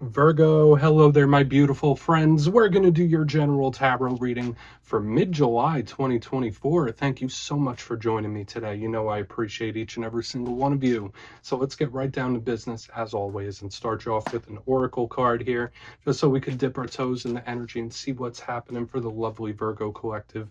Virgo, hello there, my beautiful friends. We're going to do your general tarot reading for mid-July 2024. Thank you so much for joining me today. You know I appreciate each and every single one of you. So let's get right down to business as always and start you off with an oracle card here, just so we can dip our toes in the energy and see what's happening for the lovely Virgo collective.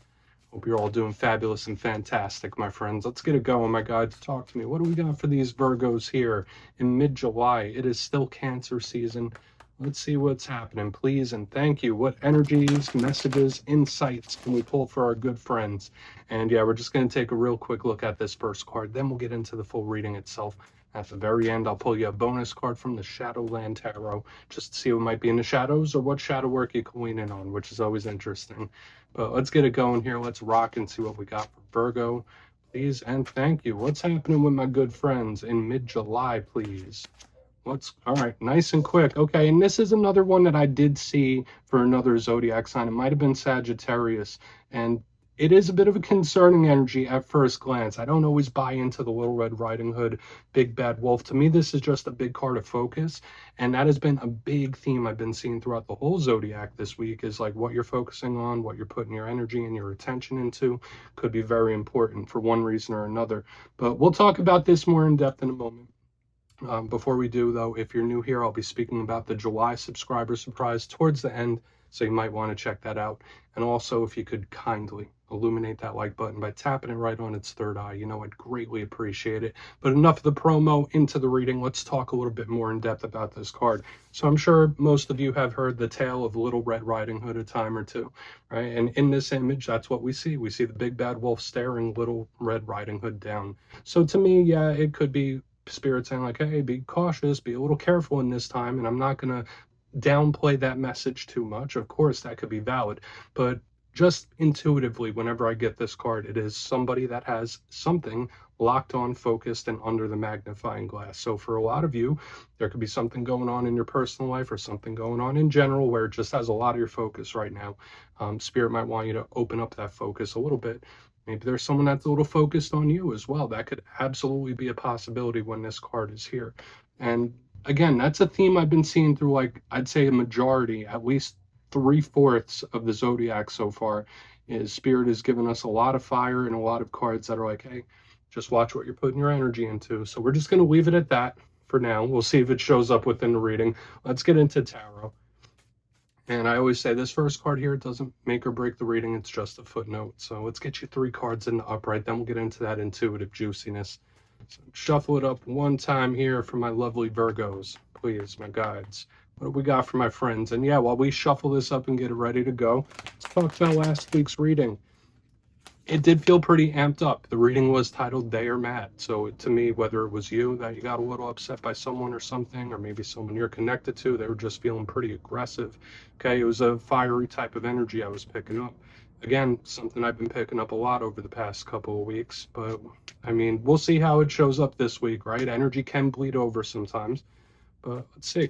Hope you're all doing fabulous and fantastic, my friends. Let's get it going, my guides. Talk to me. What do we got for these Virgos here in mid-July? It is still Cancer season. Let's see what's happening, please, and thank you. What energies, messages, insights can we pull for our good friends? And yeah, we're just going to take a real quick look at this first card. Then we'll get into the full reading itself. At the very end, I'll pull you a bonus card from the Shadowland Tarot, just to see what might be in the shadows or what shadow work you can lean in on, which is always interesting. But let's get it going here. Let's rock and see what we got for Virgo, please, and thank you. What's happening with my good friends in mid-July, please? All right, nice and quick. Okay, and this is another one that I did see for another zodiac sign. It might have been Sagittarius, and it is a bit of a concerning energy at first glance. I don't always buy into the Little Red Riding Hood, Big Bad Wolf. To me, this is just a big card of focus, and that has been a big theme I've been seeing throughout the whole zodiac this week, is like what you're focusing on, what you're putting your energy and your attention into could be very important for one reason or another. But we'll talk about this more in depth in a moment. Before we do, though, if you're new here, I'll be speaking about the July subscriber surprise towards the end, so you might want to check that out. And also, if you could kindly illuminate that like button by tapping it right on its third eye, you know, I'd greatly appreciate it. But enough of the promo, into the reading. Let's talk a little bit more in depth about this card. So I'm sure most of you have heard the tale of Little Red Riding Hood a time or two, right? And in this image, that's what we see. We see the big bad wolf staring Little Red Riding Hood down. So to me, yeah, it could be Spirit saying like, hey, be cautious, be a little careful in this time. And I'm not going to downplay that message too much. Of course, that could be valid, but just intuitively, whenever I get this card, it is somebody that has something locked on, focused, and under the magnifying glass. So for a lot of you, there could be something going on in your personal life or something going on in general where it just has a lot of your focus right now. Spirit might want you to open up that focus a little bit. Maybe there's someone that's a little focused on you as well. That could absolutely be a possibility when this card is here. And again, that's a theme I've been seeing through, like, I'd say a majority, at least 3/4 of the zodiac so far, is Spirit has given us a lot of fire and a lot of cards that are like, hey, just watch what you're putting your energy into. So we're just going to leave it at that for now. We'll see if it shows up within the reading. Let's get into tarot. And I always say this first card here doesn't make or break the reading. It's just a footnote. So let's get you 3 cards in the upright. Then we'll get into that intuitive juiciness. So shuffle it up one time here for my lovely Virgos, please, my guides. What do we got for my friends? And yeah, while we shuffle this up and get it ready to go, let's talk about last week's reading. It did feel pretty amped up. The reading was titled They Are Mad. So to me, whether it was you that you got a little upset by someone or something, or maybe someone you're connected to, they were just feeling pretty aggressive. Okay, it was a fiery type of energy I was picking up. Again, something I've been picking up a lot over the past couple of weeks, but I mean, we'll see how it shows up this week, right? Energy can bleed over sometimes, but let's see.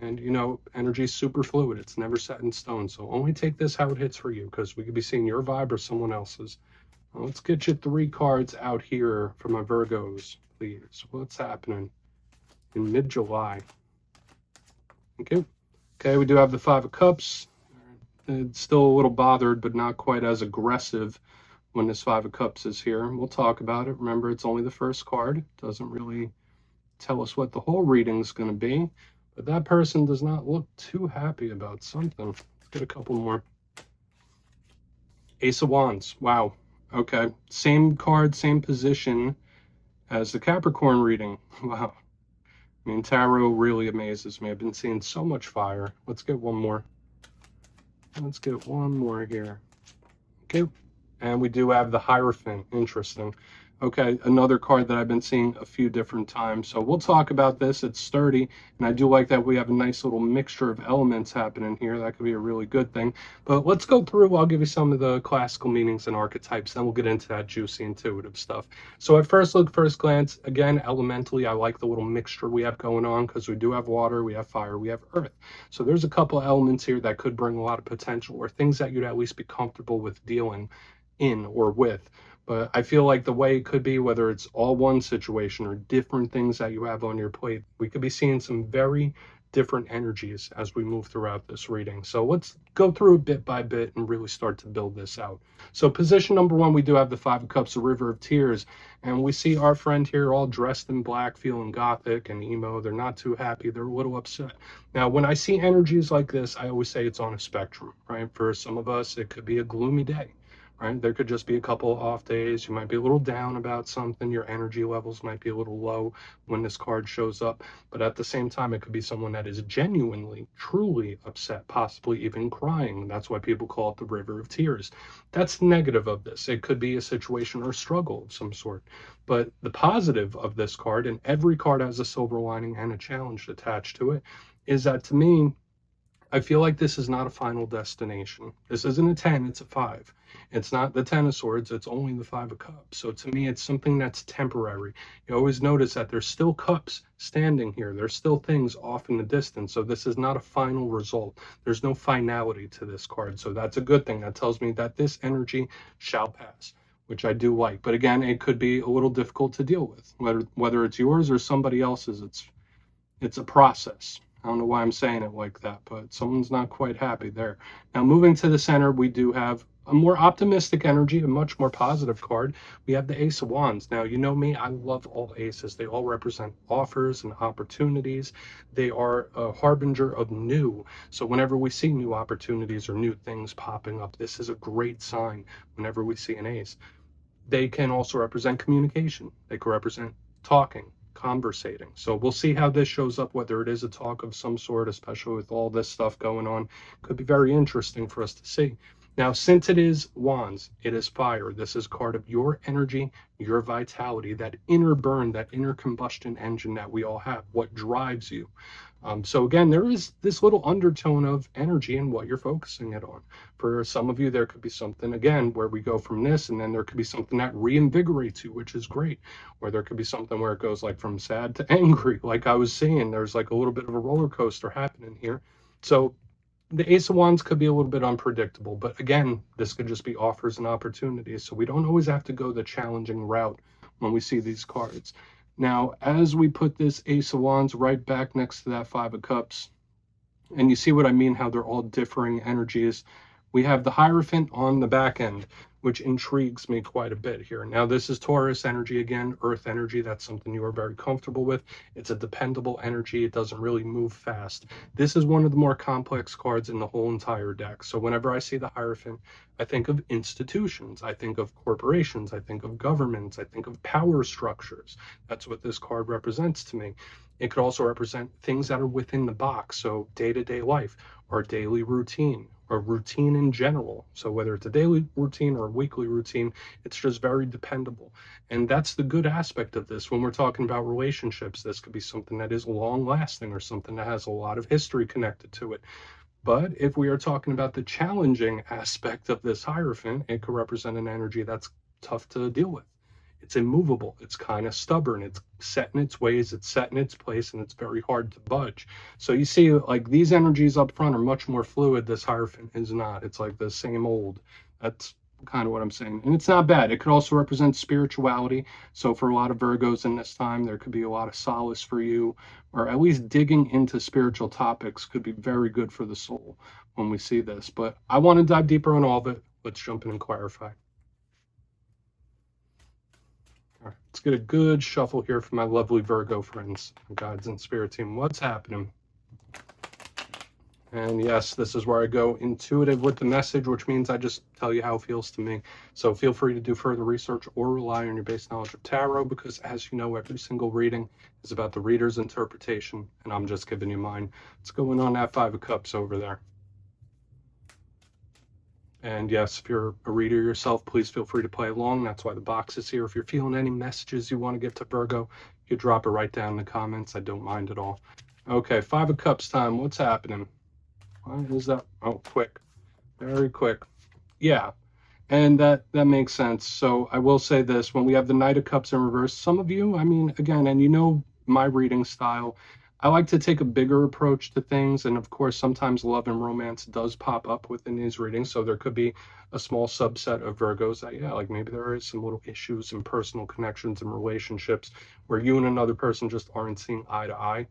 And you know, energy is super fluid. It's never set in stone. So only take this how it hits for you, because we could be seeing your vibe or someone else's. Well, let's get you 3 cards out here for my Virgos, please. What's happening in mid-July? Okay, we do have the 5 of Cups. It's still a little bothered, but not quite as aggressive when this 5 of Cups is here. We'll talk about it. Remember, it's only the first card. It doesn't really tell us what the whole reading is going to be. But that person does not look too happy about something. Let's get a couple more. Ace of Wands. Wow. Okay. Same card, same position as the Capricorn reading. Wow. I mean, tarot really amazes me. I've been seeing so much fire. Let's get one more. Let's get one more here. Okay. And we do have the Hierophant. Interesting. Okay, another card that I've been seeing a few different times. So we'll talk about this. It's sturdy, and I do like that we have a nice little mixture of elements happening here. That could be a really good thing. But let's go through. I'll give you some of the classical meanings and archetypes, then we'll get into that juicy intuitive stuff. So at first look, first glance, again, elementally, I like the little mixture we have going on, because we do have water, we have fire, we have earth. So there's a couple elements here that could bring a lot of potential, or things that you'd at least be comfortable with dealing in or with. But I feel like the way it could be, whether it's all one situation or different things that you have on your plate, we could be seeing some very different energies as we move throughout this reading. So let's go through it bit by bit and really start to build this out. So position number one, we do have the Five of Cups, the River of Tears, and we see our friend here all dressed in black, feeling gothic and emo. They're not too happy. They're a little upset. Now, when I see energies like this, I always say it's on a spectrum, right? For some of us, it could be a gloomy day. Right? There could just be a couple of off days. You might be a little down about something. Your energy levels might be a little low when this card shows up. But at the same time, it could be someone that is genuinely, truly upset, possibly even crying. That's why people call it the River of Tears. That's negative of this. It could be a situation or struggle of some sort. But the positive of this card, and every card has a silver lining and a challenge attached to it, is that to me, I feel like this is not a final destination. This isn't a 10, it's a 5. It's not the 10 of swords, it's only the 5 of cups. So to me, it's something that's temporary. You always notice that there's still cups standing here. There's still things off in the distance. So this is not a final result. There's no finality to this card. So that's a good thing. That tells me that this energy shall pass, which I do like. But again, it could be a little difficult to deal with. Whether it's yours or somebody else's, it's a process. I don't know why I'm saying it like that, but someone's not quite happy there. Now, moving to the center, we do have a more optimistic energy, a much more positive card. We have the Ace of Wands. Now, you know me, I love all aces. They all represent offers and opportunities. They are a harbinger of new. So whenever we see new opportunities or new things popping up, this is a great sign whenever we see an ace. They can also represent communication. They can represent talking, conversating. So we'll see how this shows up, whether it is a talk of some sort, especially with all this stuff going on. Could be very interesting for us to see. Now, since it is wands, it is fire. This is card of your energy, your vitality, that inner burn, that inner combustion engine that we all have, what drives you. So again, there is this little undertone of energy in what you're focusing it on. For some of you, there could be something, again, where we go from this, and then there could be something that reinvigorates you, which is great. Or there could be something where it goes like from sad to angry, like I was saying. There's like a little bit of a roller coaster happening here. So the Ace of Wands could be a little bit unpredictable, but again, this could just be offers and opportunities. So we don't always have to go the challenging route when we see these cards. Now, as we put this Ace of Wands right back next to that Five of Cups, and you see what I mean, how they're all differing energies, we have the Hierophant on the back end, which intrigues me quite a bit here. Now, this is Taurus energy again, earth energy. That's something you are very comfortable with. It's a dependable energy. It doesn't really move fast. This is one of the more complex cards in the whole entire deck. So whenever I see the Hierophant, I think of institutions. I think of corporations. I think of governments. I think of power structures. That's what this card represents to me. It could also represent things that are within the box. So day-to-day life, or daily routine, or routine in general. So whether it's a daily routine or a weekly routine, it's just very dependable. And that's the good aspect of this. When we're talking about relationships, this could be something that is long lasting or something that has a lot of history connected to it. But if we are talking about the challenging aspect of this Hierophant, it could represent an energy that's tough to deal with. It's immovable. It's kind of stubborn. It's set in its ways. It's set in its place, and it's very hard to budge. So you see, like, these energies up front are much more fluid. This Hierophant is not. It's like the same old. That's kind of what I'm saying. And it's not bad. It could also represent spirituality. So for a lot of Virgos in this time, there could be a lot of solace for you, or at least digging into spiritual topics could be very good for the soul when we see this. But I want to dive deeper on all of it. Let's jump in and clarify. All right, let's get a good shuffle here for my lovely Virgo friends, guides and spirit team. What's happening? And yes, this is where I go intuitive with the message, which means I just tell you how it feels to me. So feel free to do further research or rely on your base knowledge of tarot, because as you know, every single reading is about the reader's interpretation, and I'm just giving you mine. What's going on that Five of Cups over there? And yes, if you're a reader yourself, please feel free to play along. That's why the box is here. If you're feeling any messages you want to get to Virgo, you drop it right down in the comments. I don't mind at all. Okay, Five of Cups time. What's happening? Why is that? Oh, quick. Very quick. Yeah, and that makes sense. So I will say this. When we have the Knight of Cups in reverse, some of you, I mean, again, and you know my reading style, I like to take a bigger approach to things, and of course, sometimes love and romance does pop up within these readings, so there could be a small subset of Virgos that, yeah, like maybe there is some little issues in personal connections and relationships where you and another person just aren't seeing eye to eye.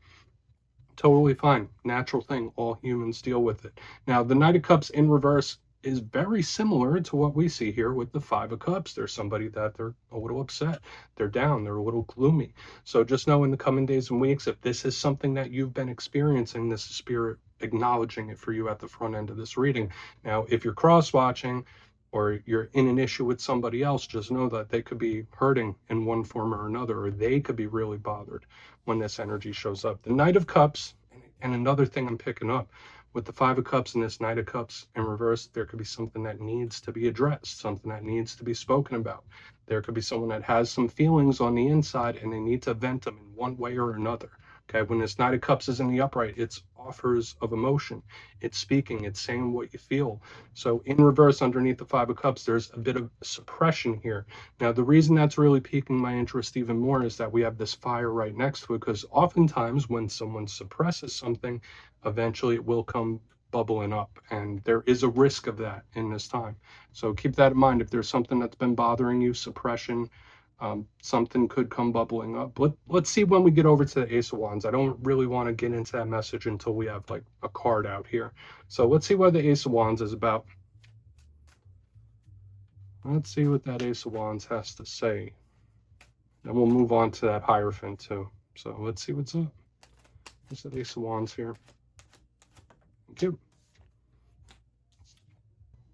totally fine. Natural thing. All humans deal with it. Now, the Knight of Cups in reverse is very similar to what we see here with the Five of Cups. There's somebody that they're a little upset. They're down. They're a little gloomy. So just know in the coming days and weeks, if this is something that you've been experiencing, this is Spirit acknowledging it for you at the front end of this reading. Now, if you're cross-watching or you're in an issue with somebody else, just know that they could be hurting in one form or another, or they could be really bothered when this energy shows up. The Knight of Cups, and another thing I'm picking up, with the Five of Cups and this Knight of Cups in reverse, there could be something that needs to be addressed, something that needs to be spoken about. There could be someone that has some feelings on the inside and they need to vent them in one way or another. Okay, when this Knight of Cups is in the upright, it's offers of emotion. It's speaking, it's saying what you feel. So in reverse, underneath the Five of Cups, there's a bit of suppression here. Now, the reason that's really piquing my interest even more is that we have this fire right next to it, because oftentimes when someone suppresses something, eventually it will come bubbling up, and there is a risk of that in this time. So keep that in mind. If there's something that's been bothering you, suppression, something could come bubbling up. Let's see when we get over to the Ace of Wands. I don't really want to get into that message until we have like a card out here. So let's see what the Ace of Wands is about. Let's see what that Ace of Wands has to say. Then we'll move on to that Hierophant too. So let's see what's up. There's the Ace of Wands here. Thank you.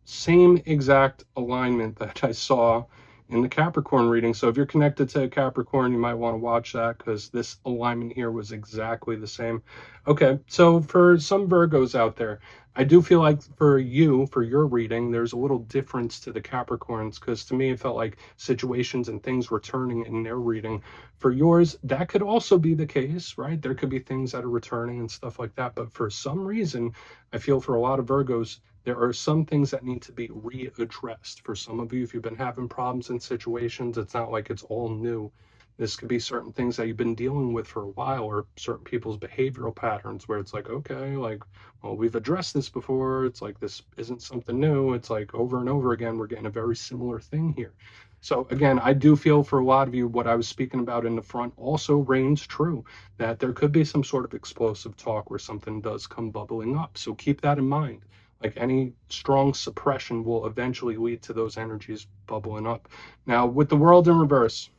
Same exact alignment that I saw in the Capricorn reading. So if you're connected to Capricorn, you might want to watch that, because this alignment here was exactly the same. Okay, so for some Virgos out there, I do feel like for your reading, there's a little difference to the Capricorns, because to me it felt like situations and things were turning in their reading. For yours, that could also be the case, right? There could be things that are returning and stuff like that. But for some reason, I feel for a lot of Virgos, there are some things that need to be readdressed. For some of you, if you've been having problems in situations, it's not like it's all new. This could be certain things that you've been dealing with for a while, or certain people's behavioral patterns where it's like, okay, like, well, we've addressed this before. It's like, this isn't something new. It's like over and over again, we're getting a very similar thing here. So again, I do feel for a lot of you, what I was speaking about in the front also reigns true, that there could be some sort of explosive talk where something does come bubbling up. So keep that in mind. Like any strong suppression will eventually lead to those energies bubbling up. Now, with the World in reverse,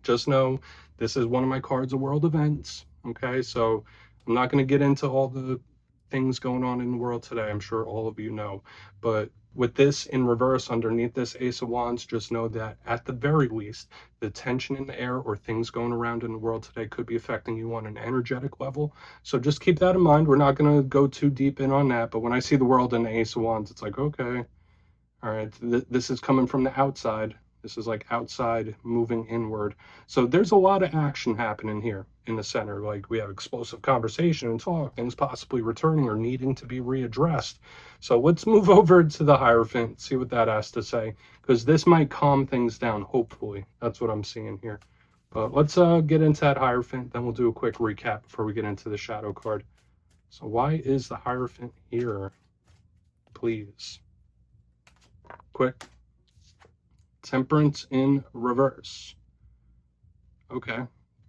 just know this is one of my cards of world events. Okay, so I'm not going to get into all the things going on in the world today. I'm sure all of you know. But with this in reverse underneath this Ace of Wands, just know that at the very least, the tension in the air or things going around in the world today could be affecting you on an energetic level. So just keep that in mind. We're not going to go too deep in on that. But when I see the World and the Ace of Wands, it's like, okay, all right, this is coming from the outside. This is like outside moving inward. So there's a lot of action happening here in the center. Like we have explosive conversation and talk, things possibly returning or needing to be readdressed. So let's move over to the Hierophant, see what that has to say, because this might calm things down, hopefully. That's what I'm seeing here. But let's get into that Hierophant, then we'll do a quick recap before we get into the Shadow card. So why is the Hierophant here? Please. Quick. Temperance in reverse. Okay.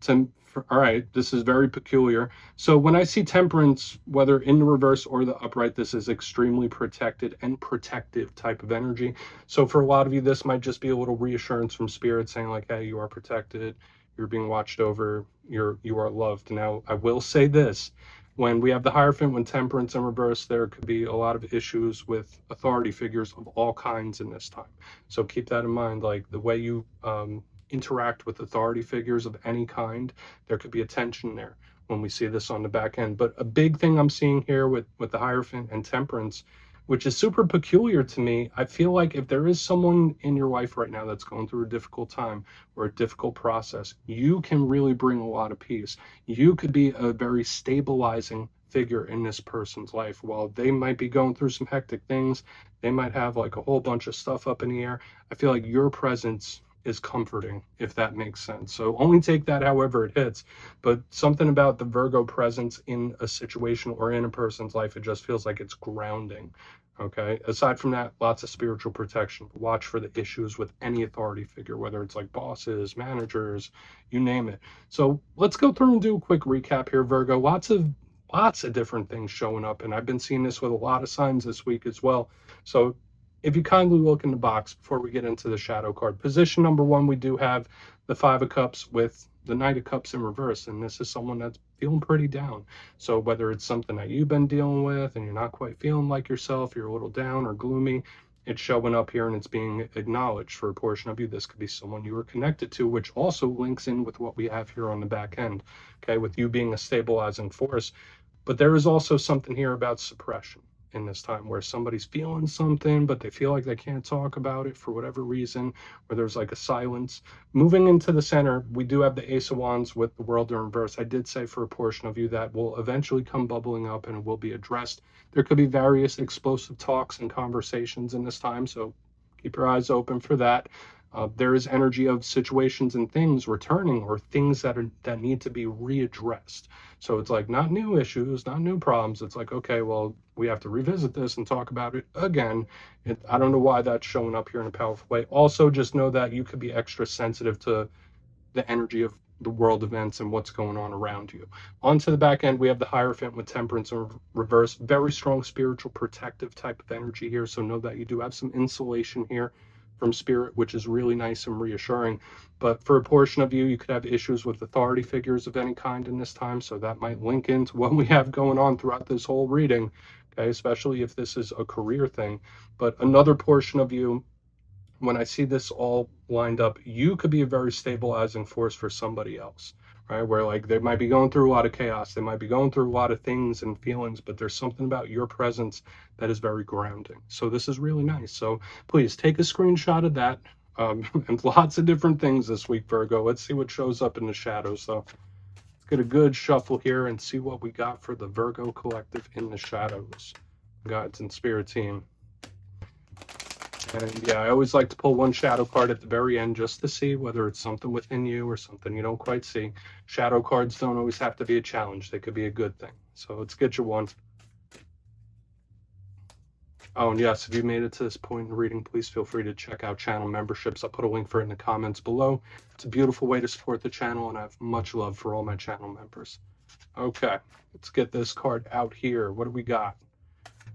All right, this is very peculiar. So when I see Temperance, whether in the reverse or the upright, this is extremely protected and protective type of energy. So for a lot of you, this might just be a little reassurance from Spirit saying like, hey, you are protected, you're being watched over, you are loved. Now, I will say this. When we have the Hierophant, when Temperance in reverse, there could be a lot of issues with authority figures of all kinds in this time. So keep that in mind, like the way you interact with authority figures of any kind, there could be a tension there when we see this on the back end. But a big thing I'm seeing here with the Hierophant and Temperance, which is super peculiar to me, I feel like if there is someone in your life right now that's going through a difficult time or a difficult process, you can really bring a lot of peace. You could be a very stabilizing figure in this person's life. While they might be going through some hectic things, they might have like a whole bunch of stuff up in the air, I feel like your presence is comforting, if that makes sense. So only take that however it hits. But something about the Virgo presence in a situation or in a person's life, it just feels like it's grounding. Okay. Aside from that, lots of spiritual protection. Watch for the issues with any authority figure, whether it's like bosses, managers, you name it. So let's go through and do a quick recap here, Virgo. Lots of different things showing up, and I've been seeing this with a lot of signs this week as well. So if you kindly look in the box before we get into the shadow card, position number one, we do have the Five of Cups with the Knight of Cups in reverse, and this is someone that's feeling pretty down. So whether it's something that you've been dealing with and you're not quite feeling like yourself, you're a little down or gloomy, it's showing up here and it's being acknowledged for a portion of you. This could be someone you were connected to, which also links in with what we have here on the back end, okay, with you being a stabilizing force. But there is also something here about suppression in this time where somebody's feeling something, but they feel like they can't talk about it for whatever reason, where there's like a silence. Moving into the center, we do have the Ace of Wands with the World in reverse. I did say for a portion of you that will eventually come bubbling up and it will be addressed. There could be various explosive talks and conversations in this time, so keep your eyes open for that. There is energy of situations and things returning, or things that need to be readdressed. So it's like not new issues, not new problems. It's like, okay, well, we have to revisit this and talk about it again. I don't know why that's showing up here in a powerful way. Also, just know that you could be extra sensitive to the energy of the world events and what's going on around you. Onto the back end, we have the Hierophant with Temperance in reverse. Very strong spiritual protective type of energy here. So know that you do have some insulation here from spirit, which is really nice and reassuring. But for a portion of you, you could have issues with authority figures of any kind in this time. So that might link into what we have going on throughout this whole reading, okay, especially if this is a career thing. But another portion of you, when I see this all lined up, you could be a very stabilizing force for somebody else, right? Where like they might be going through a lot of chaos, they might be going through a lot of things and feelings, but there's something about your presence that is very grounding. So this is really nice. So please take a screenshot of that. And lots of different things this week, Virgo. Let's see what shows up in the shadows. So let's get a good shuffle here and see what we got for the Virgo collective in the shadows. Guides and Spirit team. And yeah, I always like to pull one shadow card at the very end just to see whether it's something within you or something you don't quite see. Shadow cards don't always have to be a challenge. They could be a good thing. So let's get you one. Oh, and yes, if you made it to this point in the reading, please feel free to check out channel memberships. I'll put a link for it in the comments below. It's a beautiful way to support the channel, and I have much love for all my channel members. Okay, let's get this card out here. What do we got?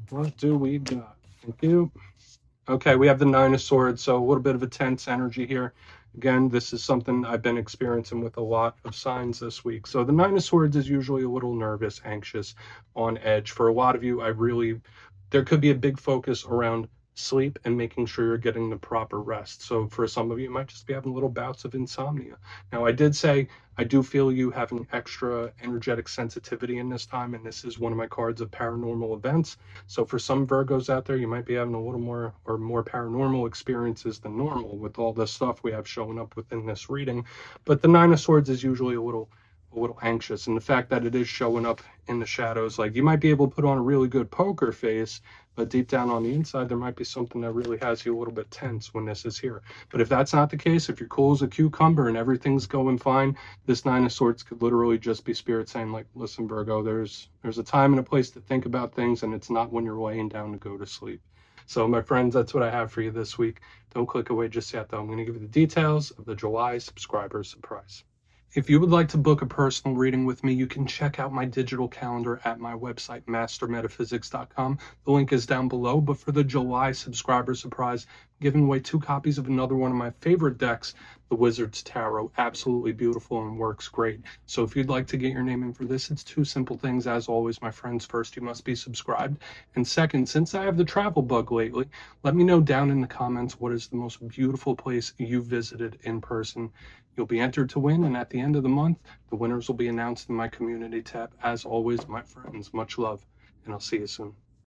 What do we got? Thank you. Okay, we have the Nine of Swords, so a little bit of a tense energy here. Again, this is something I've been experiencing with a lot of signs this week. So the Nine of Swords is usually a little nervous, anxious, on edge. For a lot of you, there could be a big focus around sleep and making sure you're getting the proper rest. So for some of you, you might just be having little bouts of insomnia. Now, I did say I do feel you having extra energetic sensitivity in this time, and this is one of my cards of paranormal events. So for some Virgos out there, you might be having a little more paranormal experiences than normal with all the stuff we have showing up within this reading. But the Nine of Swords is usually a little anxious, and the fact that it is showing up in the shadows, like you might be able to put on a really good poker face, but deep down on the inside there might be something that really has you a little bit tense when this is here. But if that's not the case, if you're cool as a cucumber and everything's going fine, this Nine of Swords could literally just be spirit saying like, listen, Virgo, there's a time and a place to think about things, and it's not when you're laying down to go to sleep. So my friends, that's what I have for you this week. Don't click away just yet though. I'm going to give you the details of the July subscriber surprise. If you would like to book a personal reading with me, you can check out my digital calendar at my website, mastermetaphysics.com. The link is down below, but for the July subscriber surprise, I'm giving away 2 copies of another one of my favorite decks, the Wizard's Tarot. Absolutely beautiful and works great. So if you'd like to get your name in for this, it's 2 simple things. As always, my friends, first, you must be subscribed. And second, since I have the travel bug lately, let me know down in the comments what is the most beautiful place you visited in person. You'll be entered to win, and at the end of the month, the winners will be announced in my community tab. As always, my friends, much love, and I'll see you soon.